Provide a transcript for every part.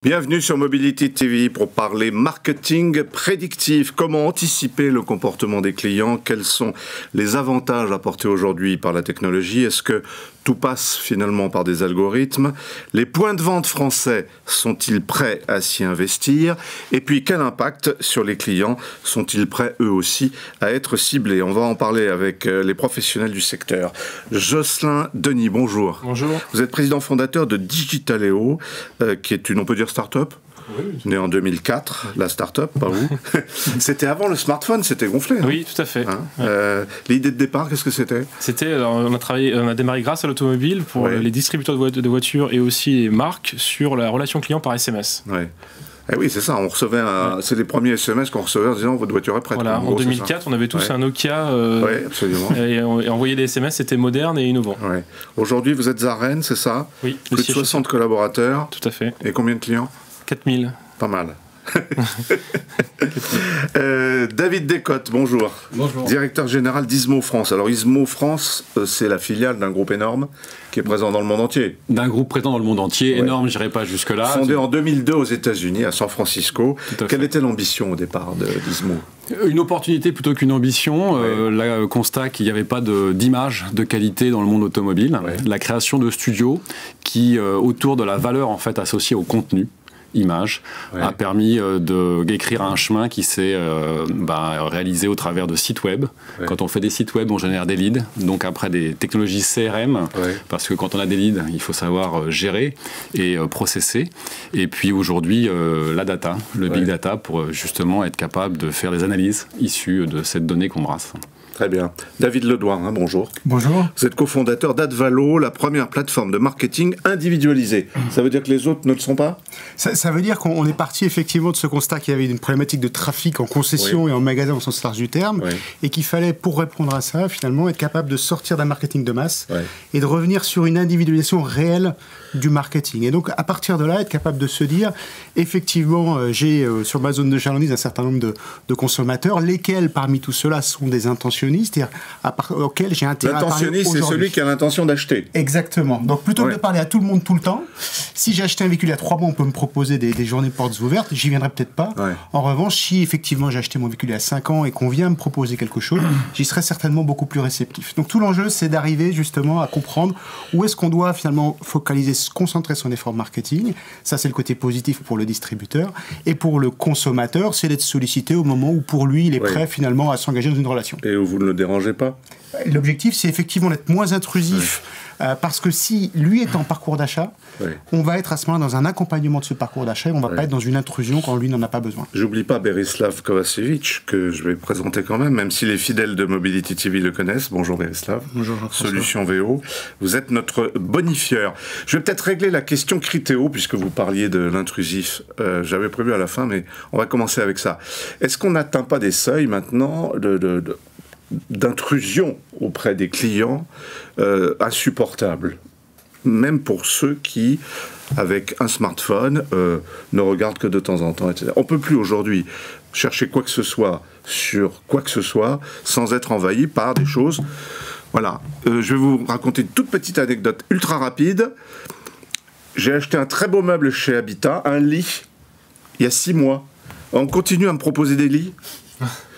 Bienvenue sur Mobility TV pour parler marketing prédictif. Comment anticiper le comportement des clients? Quels sont les avantages apportés aujourd'hui par la technologie? Est-ce que tout passe finalement par des algorithmes? Les points de vente français sont-ils prêts à s'y investir? Et puis quel impact sur les clients? Sont-ils prêts eux aussi à être ciblés? On va en parler avec les professionnels du secteur. Jocelyn Denis, bonjour. Bonjour. Vous êtes président fondateur de Digitaléo, qui est une, on peut dire, start-up? Oui. Né en 2004, la start-up, pas vous. C'était avant le smartphone, c'était gonflé. Hein? Oui, tout à fait. L'idée de départ, qu'est-ce que c'était? On a démarré grâce à l'automobile pour les distributeurs de voitures et aussi les marques sur la relation client par SMS. Ouais. Eh oui, c'est ça, on recevait c'est les premiers SMS qu'on recevait en disant votre voiture est prête. Voilà, en 2004, on avait tous un Nokia et envoyer des SMS, c'était moderne et innovant. Ouais. Aujourd'hui, vous êtes à Rennes, c'est ça? Oui. Plus de 60 collaborateurs. Tout à fait. Et combien de clients? 4000. Pas mal. David Descotes, bonjour. Bonjour. Directeur général d'Ismo France. Alors Ismo France, c'est la filiale d'un groupe énorme qui est présent dans le monde entier. D'un groupe présent dans le monde entier, énorme, je n'irai pas jusque-là. Fondé en 2002 aux États-Unis, à San Francisco. Quelle était l'ambition au départ d'Ismo? Une opportunité plutôt qu'une ambition. Le constat qu'il n'y avait pas d'image de qualité dans le monde automobile. La création de studios qui, autour de la valeur en fait associée au contenu, image, a permis d'écrire un chemin qui s'est réalisé au travers de sites web. Quand on fait des sites web, on génère des leads, donc après des technologies CRM, parce que quand on a des leads, il faut savoir gérer et processer. Et puis aujourd'hui, la data, le big data, pour justement être capable de faire des analyses issues de cette donnée qu'on brasse. Très bien. David Ledouin, bonjour. Bonjour. Vous êtes cofondateur d'Advalo, la première plateforme de marketing individualisée. Ça veut dire que les autres ne le sont pas? Ça veut dire qu'on est parti effectivement de ce constat qu'il y avait une problématique de trafic en concession et en magasin au sens large du terme, et qu'il fallait, pour répondre à ça, finalement, être capable de sortir d'un marketing de masse et de revenir sur une individualisation réelle du marketing. Et donc, à partir de là, être capable de se dire, effectivement, j'ai sur ma zone de chalandise un certain nombre de consommateurs, lesquels parmi tout cela sont des intentionnistes, c'est-à-dire auxquels j'ai intérêt à parler aujourd'hui. L'intentionniste, c'est celui qui a l'intention d'acheter. Exactement. Donc, plutôt que de parler à tout le monde tout le temps, si j'ai acheté un véhicule il y a 3 mois, on peut me proposer des journées portes ouvertes, j'y viendrai peut-être pas. En revanche, si effectivement j'ai acheté mon véhicule il y a 5 ans et qu'on vient me proposer quelque chose, j'y serai certainement beaucoup plus réceptif. Donc, tout l'enjeu, c'est d'arriver justement à comprendre où est-ce qu'on doit finalement focaliser, concentrer son effort marketing. Ça, c'est le côté positif pour le distributeur. Et pour le consommateur, c'est d'être sollicité au moment où, pour lui, il est prêt finalement à s'engager dans une relation. Et où vous ne le dérangez pas? L'objectif, c'est effectivement d'être moins intrusif. Parce que si lui est en parcours d'achat, on va être à ce moment-là dans un accompagnement de ce parcours d'achat et on ne va pas être dans une intrusion quand lui n'en a pas besoin. J'oublie pas Berislav Kovacevic, que je vais présenter quand même si les fidèles de Mobility TV le connaissent. Bonjour Berislav. Bonjour. Solution VO. Vous êtes notre bonifieur. Je vais peut-être régler la question Criteo, puisque vous parliez de l'intrusif. J'avais prévu à la fin, mais on va commencer avec ça. Est-ce qu'on n'atteint pas des seuils maintenant d'intrusion auprès des clients insupportables, même pour ceux qui, avec un smartphone, ne regardent que de temps en temps, etc. On ne peut plus aujourd'hui chercher quoi que ce soit sur quoi que ce soit sans être envahi par des choses. Voilà. Je vais vous raconter une toute petite anecdote ultra rapide. J'ai acheté un très beau meuble chez Habitat, un lit, il y a 6 mois. On continue à me proposer des lits.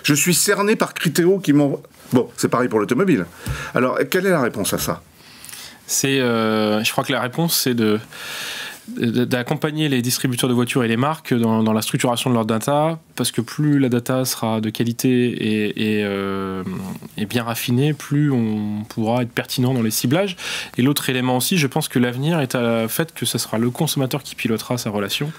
Je suis cerné par Criteo qui m'envoie... Bon, c'est pareil pour l'automobile. Alors, quelle est la réponse à ça? Je crois que la réponse, c'est d'accompagner les distributeurs de voitures et les marques dans la structuration de leur data, parce que plus la data sera de qualité et bien raffinée, plus on pourra être pertinent dans les ciblages. Et l'autre élément aussi, je pense que l'avenir est à le fait que ce sera le consommateur qui pilotera sa relation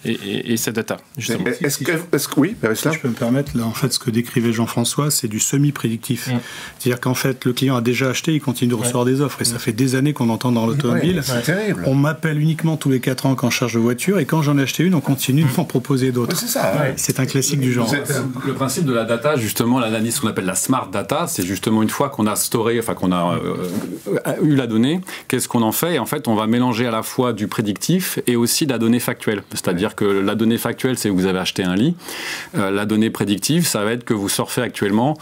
et sa data, justement. Est-ce que oui, si je peux me permettre, là, en fait, ce que décrivait Jean-François, c'est du semi-prédictif. C'est-à-dire qu'en fait, le client a déjà acheté, il continue de recevoir des offres. Et ça fait des années qu'on entend dans l'automobile. C'est terrible. On m'appelle uniquement tous les 4 ans quand je charge de voiture, et quand j'en ai acheté une, on continue de m'en proposer d'autres. C'est ça. C'est un classique du genre. Le principe de la data, justement, l'analyse qu'on appelle la smart data, c'est justement une fois qu'on a storé, enfin qu'on a eu la donnée, qu'est-ce qu'on en fait? Et en fait, on va mélanger à la fois du prédictif et aussi de la donnée factuelle. C'est-à-dire C'est-à-dire que la donnée factuelle, c'est que vous avez acheté un lit. La donnée prédictive, ça va être que vous surfez actuellement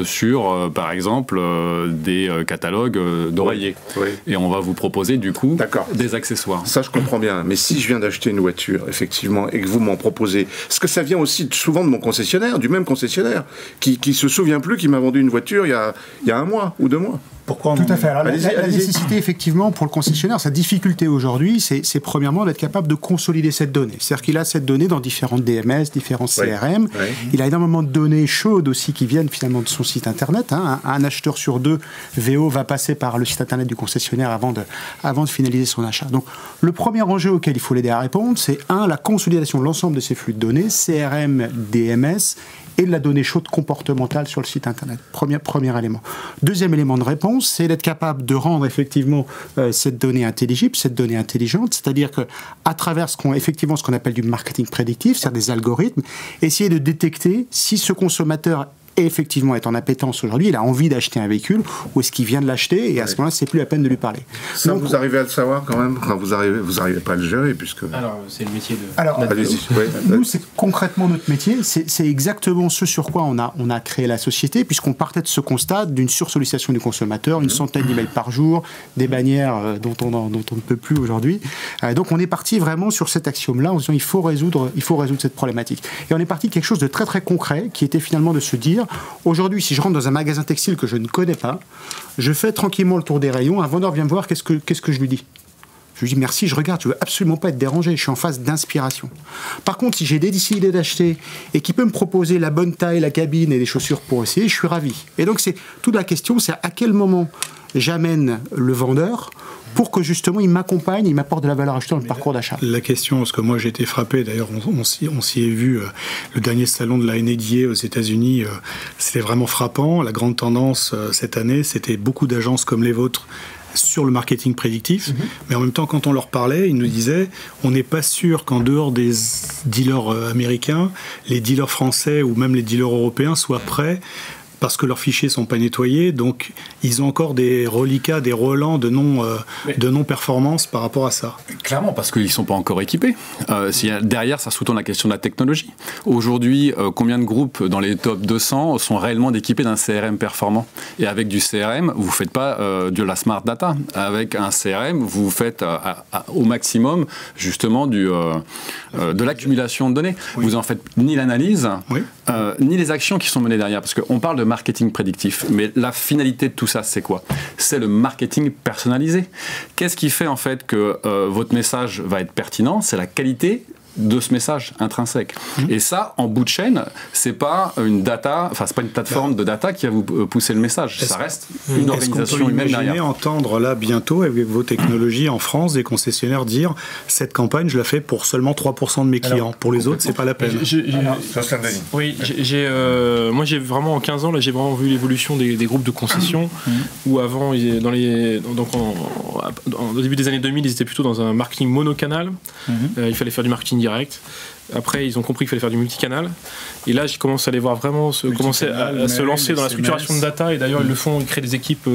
sur, par exemple, des catalogues d'oreillers. Oui. Et on va vous proposer, du coup, des accessoires. Ça, je comprends bien. Mais si je viens d'acheter une voiture, effectivement, et que vous m'en proposez, parce que ça vient aussi souvent de mon concessionnaire, du même concessionnaire, qui se souvient plus qu'il m'a vendu une voiture il y a 1 mois ou 2 mois. Pourquoi Tout à fait. Alors, la nécessité, effectivement, pour le concessionnaire, sa difficulté aujourd'hui, c'est premièrement d'être capable de consolider cette donnée. C'est-à-dire qu'il a cette donnée dans différentes DMS, différents CRM. Oui. Il a énormément de données chaudes aussi qui viennent finalement de son site Internet. Un acheteur sur 2, VO, va passer par le site Internet du concessionnaire avant de finaliser son achat. Donc, le premier enjeu auquel il faut l'aider à répondre, c'est la consolidation de l'ensemble de ces flux de données, CRM, DMS, et de la donnée chaude comportementale sur le site Internet. Premier élément. Deuxième élément de réponse, c'est d'être capable de rendre effectivement cette donnée intelligible, cette donnée intelligente, c'est-à-dire qu'à travers ce qu'on appelle du marketing prédictif, c'est-à-dire des algorithmes, essayer de détecter si ce consommateur effectivement est en appétence aujourd'hui, il a envie d'acheter un véhicule, ou est-ce qu'il vient de l'acheter, et à ce moment-là, c'est plus la peine de lui parler. Ça, donc, vous arrivez à le savoir quand même, quand vous arrivez pas à le gérer, puisque... Alors, c'est le métier de... Alors, nous, c'est concrètement notre métier, c'est exactement ce sur quoi on a créé la société, puisqu'on partait de ce constat d'une sursollicitation du consommateur, une centaine d'emails par jour, des bannières dont on ne peut plus aujourd'hui. Donc, on est parti vraiment sur cet axiome-là, en disant il faut résoudre cette problématique. Et on est parti de quelque chose de très très concret, qui était finalement de se dire aujourd'hui, si je rentre dans un magasin textile que je ne connais pas, je fais tranquillement le tour des rayons, un vendeur vient me voir, qu'est-ce que je lui dis ? Je lui dis merci, je regarde, je veux absolument pas être dérangé, je suis en phase d'inspiration. Par contre, si j'ai décidé d'acheter et qu'il peut me proposer la bonne taille, la cabine et des chaussures pour essayer, je suis ravi. Et donc, c'est toute la question, c'est à quel moment j'amène le vendeur pour que justement il m'accompagne, il m'apporte de la valeur ajoutée dans le parcours d'achat. La question, parce que moi j'ai été frappé, d'ailleurs on s'y est vu, le dernier salon de la NADA aux États-Unis, c'était vraiment frappant. La grande tendance cette année, c'était beaucoup d'agences comme les vôtres sur le marketing prédictif, mais en même temps quand on leur parlait, ils nous disaient on n'est pas sûr qu'en dehors des dealers américains, les dealers français ou même les dealers européens soient prêts, parce que leurs fichiers sont pas nettoyés, donc ils ont encore des reliquats, des relents de non-performance par rapport à ça. Clairement, parce qu'ils sont pas encore équipés. Derrière, ça sous-tend la question de la technologie. Aujourd'hui, combien de groupes dans les top 200 sont réellement équipés d'un CRM performant ? Et avec du CRM, vous faites pas de la smart data. Avec un CRM, vous faites au maximum justement de l'accumulation de données. Oui. Vous en faites ni l'analyse, ni les actions qui sont menées derrière, parce qu'on parle de marketing prédictif, mais la finalité de tout ça, c'est quoi ? C'est le marketing personnalisé. Qu'est-ce qui fait en fait que votre message va être pertinent ? C'est la qualité de ce message intrinsèque. Et ça, en bout de chaîne, c'est pas une data, enfin c'est pas une plateforme de data qui va vous pousser le message. Ça reste une organisation humaine derrière. Est-ce qu'on peut imaginer entendre là bientôt avec vos technologies en France des concessionnaires dire cette campagne je la fais pour seulement 3% de mes clients. Alors, pour les autres, c'est pas la peine. Oui, moi j'ai vraiment en 15 ans là, j'ai vraiment vu l'évolution des groupes de concessions où avant au début des années 2000 ils étaient plutôt dans un marketing monocanal. Il fallait faire du marketing direct. Après, ils ont compris qu'il fallait faire du multicanal. Et là, je commence à les voir vraiment commencer à se lancer dans la structuration de data. Et d'ailleurs, ils le font, ils créent des équipes,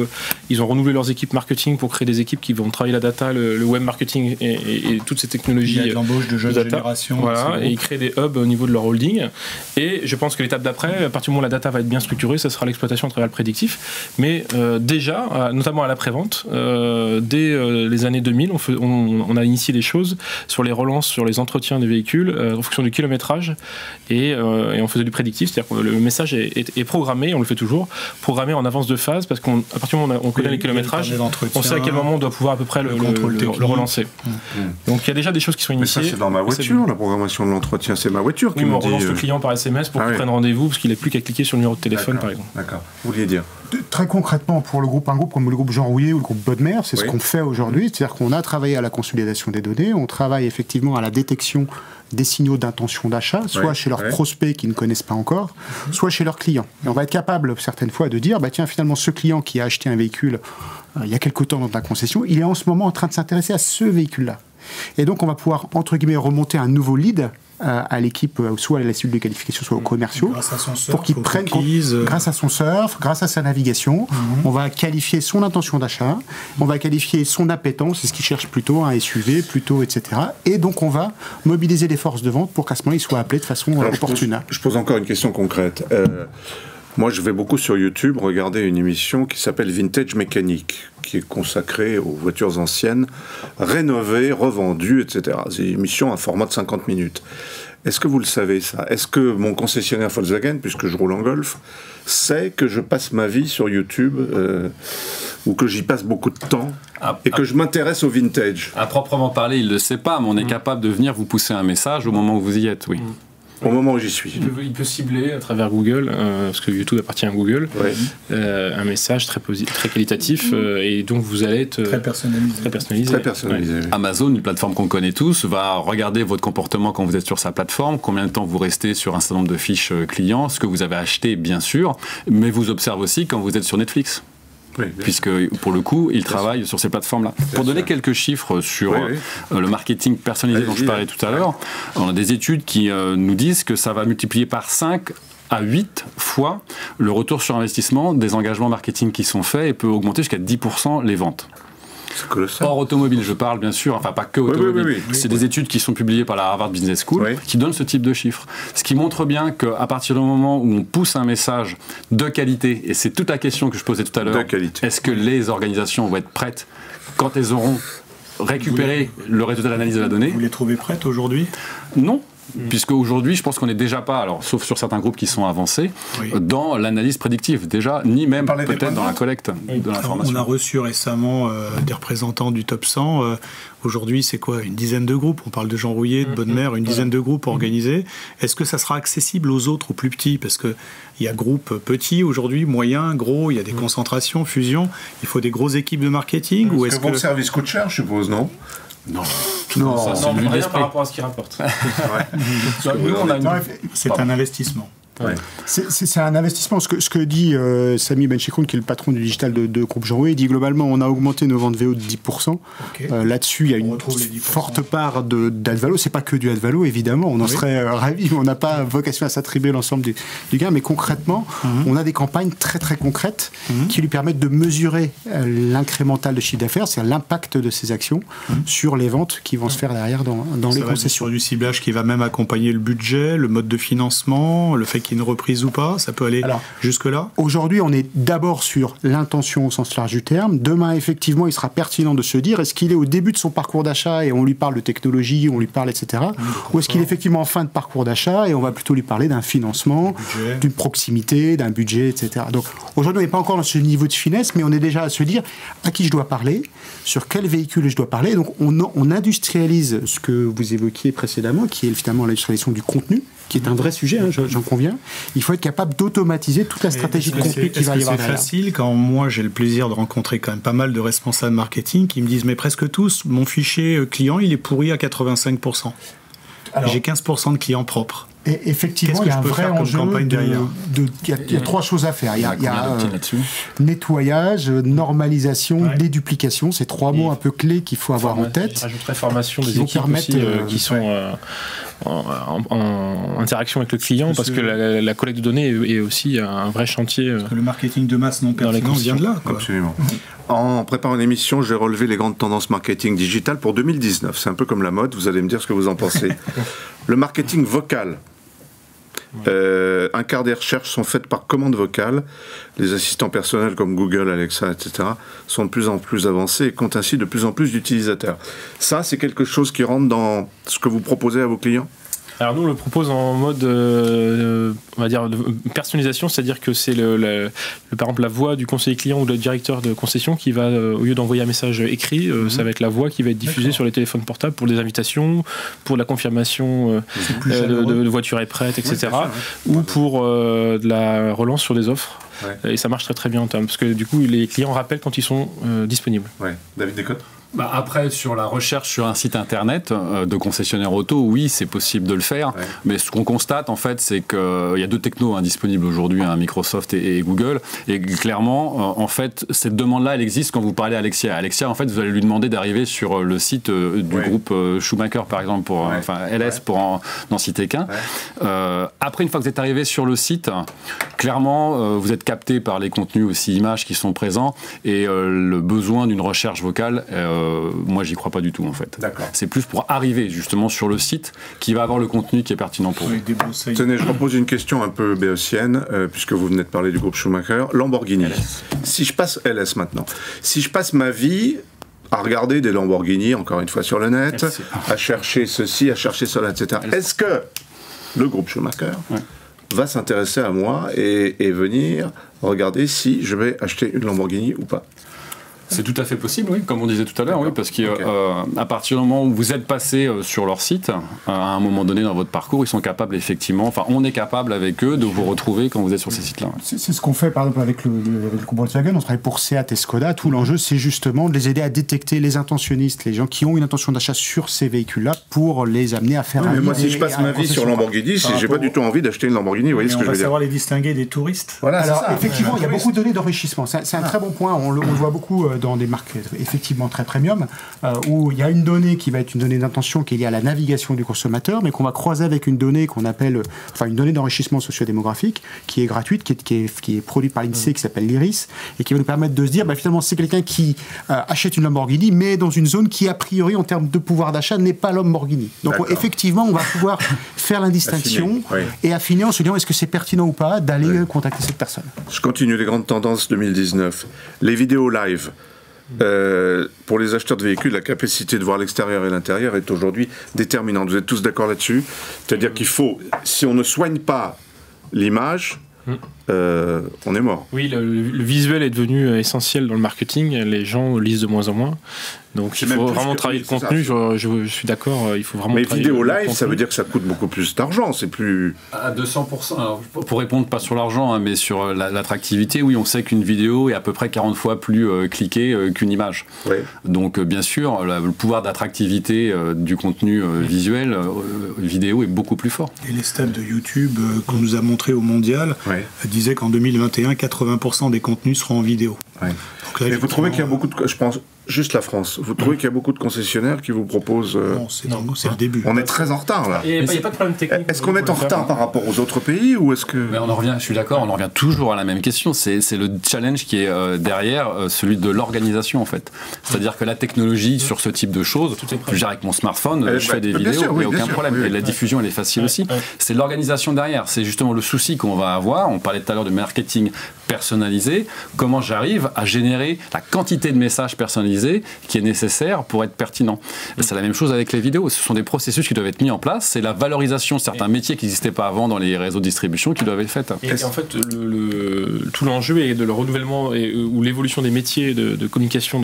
ils ont renouvelé leurs équipes marketing pour créer des équipes qui vont travailler la data, le web marketing et toutes ces technologies. Il y a de l'embauche de jeunes générations. Voilà, et ils créent des hubs au niveau de leur holding. Et je pense que l'étape d'après, à partir du moment où la data va être bien structurée, ça sera l'exploitation à travers le prédictif. Mais déjà, notamment à l'après-vente, dès les années 2000, on a initié des choses sur les relances, sur les entretiens des véhicules, en fonction du kilométrage, et on faisait du prédictif, c'est-à-dire que le message est programmé, on le fait toujours, programmé en avance de phase, parce qu'à partir du moment où on connaît les kilométrages, on sait à quel moment on doit pouvoir à peu près le relancer. Donc il y a déjà des choses qui sont initiées. Mais ça, c'est dans ma voiture, la programmation de l'entretien, c'est ma voiture qui me dit... on relance le client par SMS pour qu'il prenne rendez-vous, parce qu'il n'a plus qu'à cliquer sur le numéro de téléphone, par exemple. D'accord. Vous vouliez dire ? Très concrètement, pour un groupe comme le groupe Jean Rouillet ou le groupe Bodmer, c'est ce qu'on fait aujourd'hui, c'est-à-dire qu'on a travaillé à la consolidation des données, on travaille effectivement à la détection des signaux d'intention d'achat, soit chez leurs prospects qui ne connaissent pas encore, soit chez leurs clients. Et on va être capable certaines fois de dire, tiens, finalement, ce client qui a acheté un véhicule il y a quelque temps dans ta concession, il est en ce moment en train de s'intéresser à ce véhicule-là. Et donc, on va pouvoir, entre guillemets, remonter un nouveau lead à l'équipe, soit à la cellule de qualification, soit aux commerciaux, grâce à son surf, pour qu'ils prennent grâce à son surf, grâce à sa navigation. On va qualifier son intention d'achat, on va qualifier son appétence, c'est ce qu'il cherche plutôt, un SUV, plutôt, etc. Et donc on va mobiliser les forces de vente pour qu'à ce moment-là, ils soient appelés de façon opportune. Je pose encore une question concrète. Moi, je vais beaucoup sur YouTube regarder une émission qui s'appelle Vintage Mécanique, qui est consacrée aux voitures anciennes, rénovées, revendues, etc. C'est une émission à format de 50 minutes. Est-ce que vous le savez, ça? Est-ce que mon concessionnaire Volkswagen, puisque je roule en Golf, sait que je passe ma vie sur YouTube ou que j'y passe beaucoup de temps et que je m'intéresse au vintage? À proprement parler, il ne le sait pas, mais on est capable de venir vous pousser un message au moment où vous y êtes, oui. Au moment où j'y suis. Il peut cibler à travers Google, parce que YouTube appartient à Google, un message très qualitatif, et donc vous allez être très personnalisé. Très personnalisé. Oui. Amazon, une plateforme qu'on connaît tous, va regarder votre comportement quand vous êtes sur sa plateforme, combien de temps vous restez sur un certain nombre de fiches clients, ce que vous avez acheté, bien sûr, mais vous observe aussi quand vous êtes sur Netflix. Oui, puisque pour le coup, ils travaillent sur ces plateformes-là. Pour donner quelques chiffres sur le marketing personnalisé dont je parlais tout à l'heure, on a des études qui nous disent que ça va multiplier par 5 à 8 fois le retour sur investissement des engagements marketing qui sont faits et peut augmenter jusqu'à 10% les ventes. Hors automobile, je parle bien sûr, enfin pas que automobile. C'est des études qui sont publiées par la Harvard Business School qui donnent ce type de chiffres. Ce qui montre bien qu'à partir du moment où on pousse un message de qualité, et c'est toute la question que je posais tout à l'heure, est-ce que les organisations vont être prêtes quand elles auront récupéré le résultat de l'analyse de la donnée? Vous les trouvez prêtes aujourd'hui? Non. Puisque aujourd'hui, je pense qu'on n'est déjà pas, alors sauf sur certains groupes qui sont avancés, dans l'analyse prédictive déjà, ni même peut-être dans la collecte de l'information. On a reçu récemment des représentants du top 100. Aujourd'hui, c'est quoi? Une dizaine de groupes. On parle de Jean Rouillet, de Bonne-Mère, une dizaine de groupes organisés. Est-ce que ça sera accessible aux autres, aux plus petits? Parce qu'il y a groupes petits aujourd'hui, moyens, gros, il y a des concentrations, fusions. Il faut des grosses éques de marketing. Ou est-ce que votre service coûte cher, je suppose, non? Non. Ça, c'est rien par rapport à ce qu'il rapporte. C'est un investissement. Ouais. C'est un investissement. Ce que dit Samy Benchikoun, qui est le patron du digital de Groupe Jean Rouet, il dit globalement on a augmenté nos ventes VO de 10%. Là-dessus, il y a une forte part d'Advalo. C'est pas que du Advalo, évidemment. On en serait ravis, mais on n'a pas vocation à s'attribuer l'ensemble du gain. Mais concrètement, on a des campagnes très très concrètes qui lui permettent de mesurer l'incrémental de chiffre d'affaires, c'est-à-dire l'impact de ces actions sur les ventes qui vont se faire derrière dans les concessions. Sur du ciblage qui va même accompagner le budget, le mode de financement, le fait qu'il y ait une reprise ou pas, ça peut aller jusque-là? Aujourd'hui, on est d'abord sur l'intention au sens large du terme. Demain, effectivement, il sera pertinent de se dire, est-ce qu'il est au début de son parcours d'achat et on lui parle de technologie, on lui parle, etc. Ou est-ce qu'il est effectivement en fin de parcours d'achat et on va plutôt lui parler d'un financement, d'une proximité, d'un budget, etc. Donc aujourd'hui, on n'est pas encore dans ce niveau de finesse, mais on est déjà à se dire à qui je dois parler, sur quel véhicule je dois parler. Donc on industrialise ce que vous évoquiez précédemment, qui est finalement l'industrialisation du contenu, qui est un vrai sujet, j'en conviens. Il faut être capable d'automatiser toute la stratégie de contenu qui va y avoir derrière. C'est facile quand moi j'ai le plaisir de rencontrer quand même pas mal de responsables marketing qui me disent mais presque tous, mon fichier client il est pourri à 85%. J'ai 15% de clients propres. Et effectivement, il y a un vrai enjeu. Il y a trois choses à faire. Il y a nettoyage, normalisation, déduplication. C'est trois mots un peu clés qu'il faut avoir en tête. Je rajouterais formation des équipes aussi, qui sont en interaction avec le client, parce que la collecte de données est aussi un vrai chantier. Parce que le marketing de masse non pertinent vient de là. Absolument. En préparant l'émission, j'ai relevé les grandes tendances marketing digital pour 2019. C'est un peu comme la mode, vous allez me dire ce que vous en pensez. Le marketing vocal. Un quart des recherches sont faites par commande vocale. Les assistants personnels comme Google, Alexa, etc. sont de plus en plus avancés et comptent ainsi de plus en plus d'utilisateurs. Ça, c'est quelque chose qui rentre dans ce que vous proposez à vos clients ? Alors nous, on le propose en mode, on va dire, de personnalisation, c'est-à-dire que c'est par exemple la voix du conseiller client ou du directeur de concession qui va, au lieu d'envoyer un message écrit, ça va être la voix qui va être diffusée sur les téléphones portables pour des invitations, pour la confirmation de voiture est prête, etc. Ou pour de la relance sur des offres. Et ça marche très très bien en termes, parce que du coup les clients rappellent quand ils sont disponibles. David Descotes ? Après, sur la recherche sur un site internet de concessionnaire auto, oui, c'est possible de le faire. Ouais. Mais ce qu'on constate, en fait, c'est qu'il y a 2 technos disponibles aujourd'hui, Microsoft et Google. Et clairement, en fait, cette demande-là, elle existe quand vous parlez à Alexia. Alexia, en fait, vous allez lui demander d'arriver sur le site du groupe Schumacher, par exemple, LS, pour n'en citer qu'un. Ouais. Après, une fois que vous êtes arrivé sur le site, clairement, vous êtes capté par les contenus aussi images qui sont présents. Et le besoin d'une recherche vocale... moi, j'y crois pas du tout, en fait. C'est plus pour arriver, justement, sur le site qui va avoir le contenu qui est pertinent pour vous. Tenez, je repose une question un peu béotienne, puisque vous venez de parler du groupe Schumacher. Lamborghini. LS. Si je passe LS maintenant, si je passe ma vie à regarder des Lamborghini, encore une fois sur le net, à chercher ceci, à chercher cela, etc., est-ce que le groupe Schumacher va s'intéresser à moi et venir regarder si je vais acheter une Lamborghini ou pas? C'est tout à fait possible, oui, comme on disait tout à l'heure, oui, parce qu'à partir du moment où vous êtes passé sur leur site, à un moment donné dans votre parcours, ils sont capables effectivement, enfin on est capable avec eux de vous retrouver quand vous êtes sur ces sites-là. C'est ce qu'on fait par exemple avec le groupe Volkswagen, on travaille pour Seat et Skoda, tout l'enjeu c'est justement de les aider à détecter les intentionnistes, les gens qui ont une intention d'achat sur ces véhicules-là pour les amener à faire mais moi si je passe ma vie sur Lamborghini, si j'ai pas du tout envie d'acheter une Lamborghini, vous voyez ce que je veux dire. On va savoir les distinguer des touristes. Voilà, alors effectivement, il y a beaucoup de données d'enrichissement, c'est un très bon point, on le voit beaucoup dans des marques effectivement très premium, où il y a une donnée qui va être une donnée d'intention qui est liée à la navigation du consommateur, mais qu'on va croiser avec une donnée qu'on appelle, une donnée d'enrichissement sociodémographique, qui est gratuite, qui est produite par l'INSEE, qui s'appelle l'IRIS, et qui va nous permettre de se dire, finalement, c'est quelqu'un qui achète une Lamborghini, mais dans une zone qui, a priori, en termes de pouvoir d'achat, n'est pas Lamborghini. Donc, effectivement, on va pouvoir faire la distinction et affiner en se disant, est-ce que c'est pertinent ou pas d'aller contacter cette personne. Je continue les grandes tendances 2019. Les vidéos live. Pour les acheteurs de véhicules, la capacité de voir l'extérieur et l'intérieur est aujourd'hui déterminante. Vous êtes tous d'accord là-dessus? C'est-à-dire qu'il faut, si on ne soigne pas l'image, on est mort. Oui, le visuel est devenu essentiel dans le marketing. Les gens lisent de moins en moins. Donc il faut vraiment travailler le contenu. Je suis d'accord, il faut vraiment. Mais vidéo live, ça veut dire que ça coûte beaucoup plus d'argent. C'est plus. À 200%. Alors, pour répondre pas sur l'argent, mais sur l'attractivité, oui, on sait qu'une vidéo est à peu près 40 fois plus cliquée qu'une image. Ouais. Donc bien sûr, le pouvoir d'attractivité du contenu visuel vidéo est beaucoup plus fort. Et les stats de YouTube qu'on nous a montré au mondial disaient qu'en 2021, 80% des contenus seront en vidéo. Ouais. Donc là, et vous trouvez qu'il y a beaucoup de, je pense, juste la France, vous trouvez qu'il y a beaucoup de concessionnaires qui vous proposent... Non, c'est le début. On est très en retard, là. Il n'y a pas de problème technique. Est-ce qu'on est en retard par rapport aux autres pays, ou est-ce que... Mais on en revient, je suis d'accord, on en revient toujours à la même question. C'est le challenge qui est derrière, celui de l'organisation, en fait. C'est-à-dire que la technologie, sur ce type de choses, je gère avec mon smartphone, je fais des vidéos, il n'y a aucun problème. Oui, et la diffusion, elle est facile aussi. C'est l'organisation derrière. C'est justement le souci qu'on va avoir. On parlait tout à l'heure de marketing personnalisé. Comment j'arrive à générer la quantité de messages personnalisés qui est nécessaire pour être pertinent. Et c'est la même chose avec les vidéos. Ce sont des processus qui doivent être mis en place. C'est la valorisation de certains métiers qui n'existaient pas avant dans les réseaux de distribution qui doivent être faits. Et en fait, tout l'enjeu est de le renouvellement ou l'évolution des métiers de communication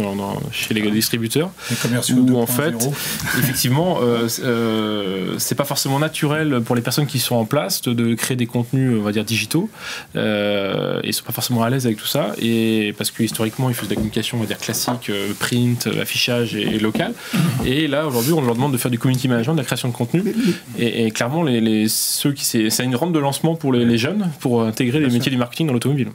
chez les distributeurs. Les commerciaux où en fait, effectivement, c'est pas forcément naturel pour les personnes qui sont en place de créer des contenus, on va dire, digitaux. Ils sont pas forcément à l'aise avec tout ça. Et parce que historiquement, ils faisaient de la communication, on va dire, classique, print, affichage et local. Et là, aujourd'hui, on leur demande de faire du community management, de la création de contenu. Et clairement, c'est une rampe de lancement pour les jeunes pour intégrer les métiers du marketing dans l'automobile.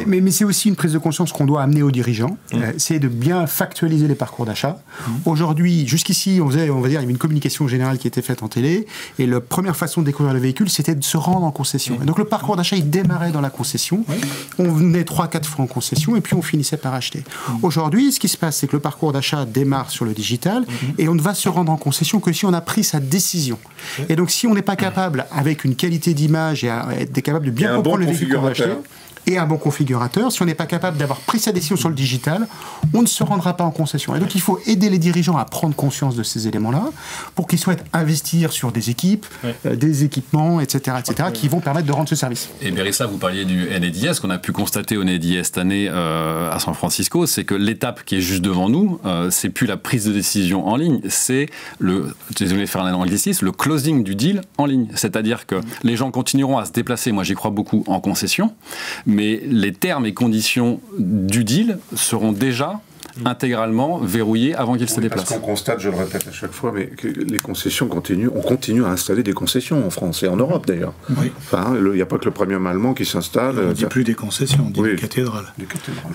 Mais c'est aussi une prise de conscience qu'on doit amener aux dirigeants. C'est de bien factualiser les parcours d'achat. Aujourd'hui, jusqu'ici, on va dire, il y avait une communication générale qui était faite en télé. Et la première façon de découvrir le véhicule, c'était de se rendre en concession. Et donc, le parcours d'achat, il démarrait dans la concession. On venait 3-4 fois en concession et puis on finissait par acheter. Aujourd'hui, ce qui se passe, c'est que le parcours d'achat démarre sur le digital et on ne va se rendre en concession que si on a pris sa décision. Et donc, si on n'est pas capable, avec une qualité d'image et être capable de bien comprendre le véhicule qu'on va acheter, et un bon configurateur, si on n'est pas capable d'avoir pris sa décision sur le digital, on ne se rendra pas en concession. Et donc il faut aider les dirigeants à prendre conscience de ces éléments-là pour qu'ils souhaitent investir sur des équipes, des équipements, etc., qui vont permettre de rendre ce service. Et Bérissa, vous parliez du NADS, qu'on a pu constater au NADS cette année à San Francisco, c'est que l'étape qui est juste devant nous, c'est plus la prise de décision en ligne, c'est désolé de faire un anglicisme, le closing du deal en ligne. C'est-à-dire que les gens continueront à se déplacer, moi j'y crois beaucoup, en concession, mais les termes et conditions du deal seront déjà intégralement verrouillés avant qu'ils se déplacent. Parce qu'on constate, je le répète à chaque fois, mais que les concessions on continue à installer des concessions en France et en Europe d'ailleurs. Oui. Enfin, il n'y a pas que le premium allemand qui s'installe. On ne dit plus des concessions, on dit des cathédrales. Des cathédrales.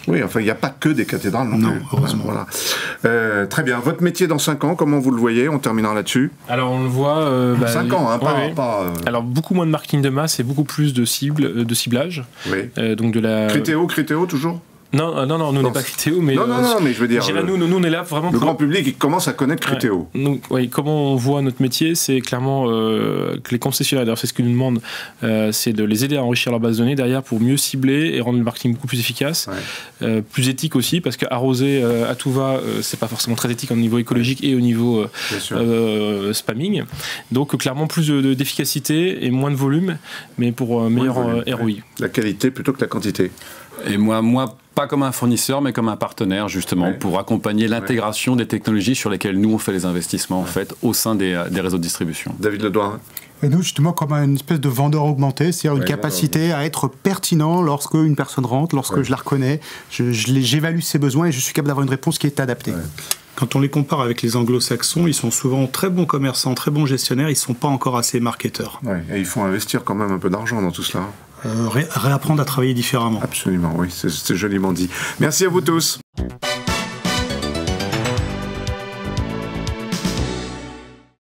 Oui, enfin, il n'y a pas que des cathédrales non plus. Heureusement. Voilà. Très bien. Votre métier dans 5 ans, comment vous le voyez? On terminera là-dessus. Alors on le voit... 5 ans, hein, pas... Alors beaucoup moins de marketing de masse et beaucoup plus de ciblage. Oui. Donc de la... Critéo toujours? Non, nous on n'est pas Critéo, mais... Non, mais je veux dire... Nous on est là vraiment... Le grand public, il commence à connaître Critéo. Comment on voit notre métier, c'est clairement que les concessionnaires, d'ailleurs c'est ce qu'ils nous demandent, c'est de les aider à enrichir leur base de données derrière pour mieux cibler et rendre le marketing beaucoup plus efficace, plus éthique aussi, parce qu'arroser à tout va, c'est pas forcément très éthique au niveau écologique et au niveau spamming. Donc clairement plus d'efficacité et moins de volume, mais pour meilleur ROI. La qualité plutôt que la quantité. Et moi, pas comme un fournisseur, mais comme un partenaire, justement, pour accompagner l'intégration des technologies sur lesquelles nous, on fait les investissements, en fait, au sein des réseaux de distribution. David Ledoir. Et nous, justement, comme une espèce de vendeur augmenté, c'est-à-dire une capacité à être pertinent lorsque une personne rentre, lorsque je la reconnais, j'évalue ses besoins et je suis capable d'avoir une réponse qui est adaptée. Quand on les compare avec les anglo-saxons, ils sont souvent très bons commerçants, très bons gestionnaires, ils ne sont pas encore assez marketeurs. Et il faut investir quand même un peu d'argent dans tout cela. Réapprendre à travailler différemment. Absolument, oui, c'est joliment dit. Merci à vous tous.